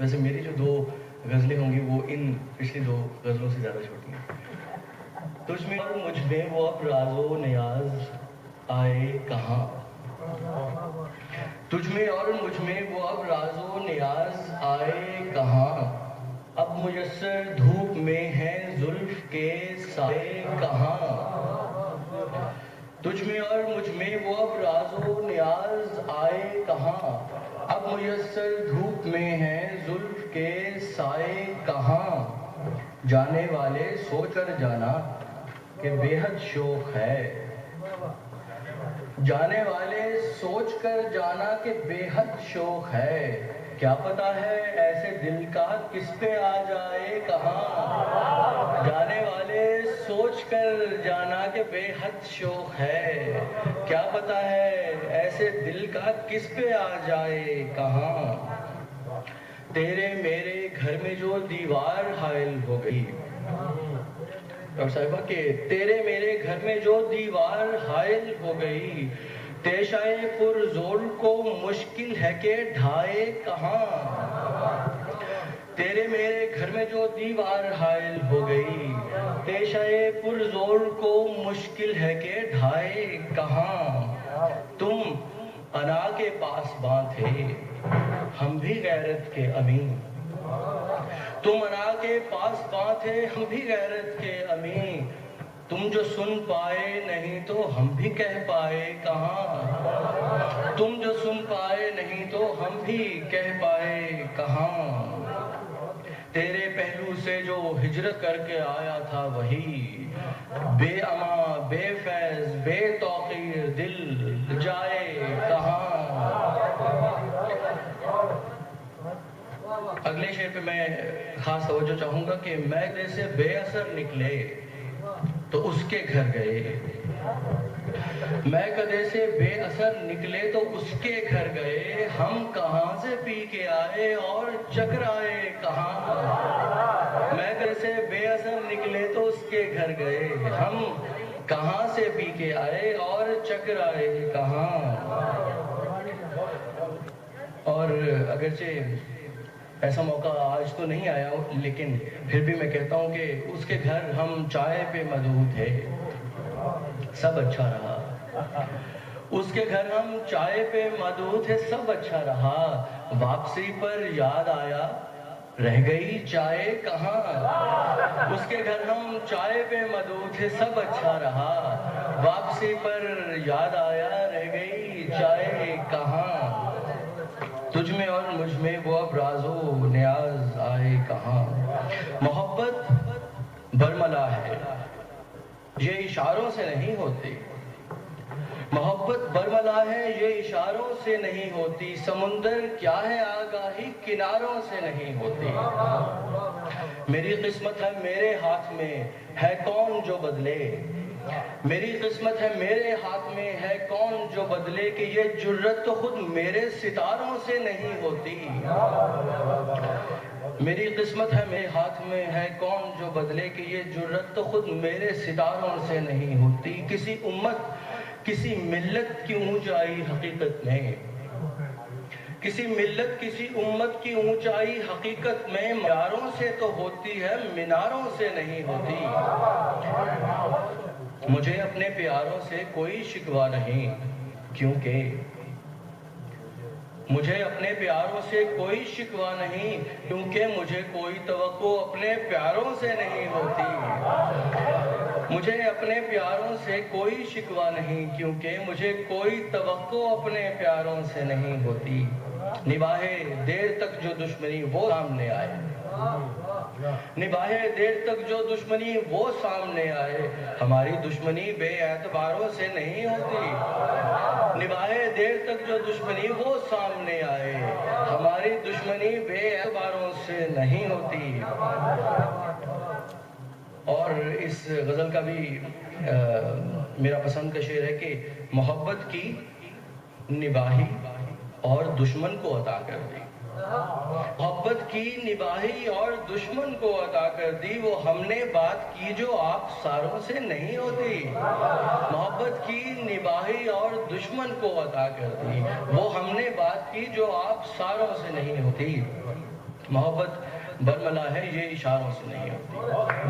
ویسے میری جو 2 غزلیں ہوں گی وہ ان پچھلی 2 غزلوں سے زیادہ چھوٹی ہیں. تجھ میں اور مجھ میں وہ اب راز و نیاز آئے کہاں. تجھ میں اور مجھ میں وہ اب راز و نیاز آئے کہاں. اب میسر دھوپ میں ہیں زلف کے سائے کہاں. تجھ میں اور مجھ میں وہ اب راز و نیاز آئے کہاں. اب میسر دھوپ میں ہیں زلف کے سائے کہاں. جانے والے سوچ کر جانا کہ بے حد شوق ہے. جانے والے سوچ کر جانا کہ بے حد شوق ہے. کیا پتا ہے ایسے دل کا کس پہ آ جائے کہاں. جانے والے سوچ کر جانا کہ بے حد شوق ہے. کیا پتا ہے ایسے دل کا کس پہ آ جائے کہاں. تیرے میرے گھر میں جو دیوار حائل ہو گئی. ڈاکٹر صاحبہ کہ تیرے میرے گھر میں جو دیوار حائل ہو گئی. تیشائے پرزور کو مشکل ہے کہ ڈھائے کہاں. تیرے میرے گھر میں جو دیوار حائل ہو گئی. تیشائے پرزور کو مشکل ہے کہ ڈھائے کہاں. تم انا کے پاسباں تھے ہم بھی غیرت کے امین. تم انا کے پاسباں تھے ہم بھی غیرت کے امین. تم جو سن پائے نہیں تو ہم بھی کہہ پائے کہاں. تم جو سن پائے نہیں تو ہم بھی کہہ پائے کہاں. تیرے پہلو سے جو ہجرت کر کے آیا تھا وہی بے اما بے فیض بے توقیر دل جائے کہاں. اگلے شعر پہ میں خاص توجہ چاہوں گا کہ میں جیسے بے اثر نکلے تو اس کے گھر گئے. میں کدے سے بے اثر نکلے تو اس کے گھر گئے. ہم کہاں سے پی کے آئے اور چکرائے کہاں. میں کدے سے بے اثر نکلے تو اس کے گھر گئے. ہم کہاں سے پی کے آئے اور چکرائے کہاں. اور اگرچہ ایسا موقع آج تو نہیں آیا لیکن پھر بھی میں کہتا ہوں کہ اس کے گھر ہم چائے پہ مدعو تھے سب اچھا رہا. اس کے گھر ہم چائے پہ مدعو تھے سب اچھا رہا. واپسی پر یاد آیا رہ گئی چائے کہاں. اس کے گھر ہم چائے پہ مدعو تھے سب اچھا رہا. واپسی پر یاد آیا رہ گئی چائے کہاں. تجھ میں اور مجھ میں وہ اب راز و نیاز آئے کہاں. محبت برملا ہے یہ اشاروں سے نہیں ہوتی. محبت برملا ہے یہ اشاروں سے نہیں ہوتی. سمندر کیا ہے آگاہی کناروں سے نہیں ہوتی. میری قسمت ہے میرے ہاتھ میں ہے کون جو بدلے. میری قسمت ہے میرے ہاتھ میں ہے کون جو بدلے کہ یہ جرت تو خود میرے ستاروں سے نہیں ہوتی. میری قسمت ہے میرے ہاتھ میں ہے کون جو بدلے کہ یہ جرت تو خود میرے ستاروں سے نہیں ہوتی. کسی امت کسی ملت کی اونچائی حقیقت میں کسی ملت کسی امت کی اونچائی حقیقت میں معیاروں سے تو ہوتی ہے میناروں سے نہیں ہوتی. مجھے اپنے پیاروں سے کوئی شکوہ نہیں کیونکہ مجھے اپنے پیاروں سے کوئی شکوہ نہیں کیونکہ مجھے کوئی توقع اپنے پیاروں سے نہیں ہوتی. مجھے اپنے پیاروں سے کوئی شکوہ نہیں کیونکہ مجھے کوئی توقع اپنے پیاروں سے نہیں ہوتی. نباہے دیر تک جو دشمنی وہ سامنے آئے. نباہے دیر تک جو دشمنی وہ سامنے آئے. ہماری دشمنی بے اعتباروں سے نہیں ہوتی. نباہے دیر تک جو دشمنی وہ سامنے آئے. ہماری دشمنی بے اعتباروں سے نہیں ہوتی. اور اس غزل کا بھی میرا پسند کا شعر ہے کہ محبت کی نباہی اور دشمن کو عطا کر دی. محبت کی نباہی اور دشمن کو عطا کر دی. وہ ہم نے بات کی جو آپ ساروں سے نہیں ہوتی. محبت کی نباہی اور دشمن کو عطا کر دی. وہ ہم نے بات بات کی جو آپ ساروں سے نہیں ہوتی. محبت برملا ہے، یہ اشاروں سے نہیں ہوتی.